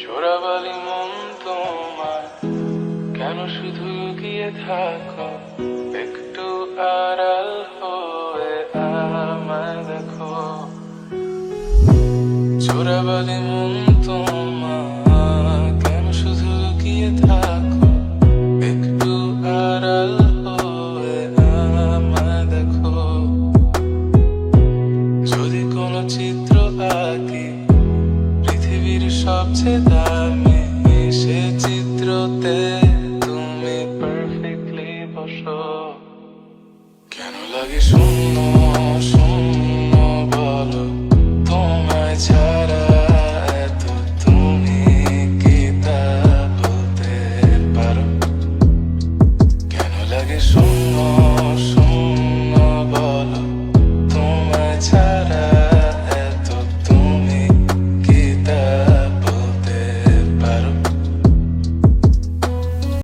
চোরাবালি মন তোমার কেন শুধু গিয়ে থাকো, একটু আড়াল হয়ে আমায় দেখো। চোরাবালি মন তোমার কেন শুধু গিয়ে থাকো, একটু আড়াল হয়ে আমায় দেখো। যদি কোনো চিত্র আঁকি পৃথিবীর সবচেয়ে দামি, সে চিত্রতে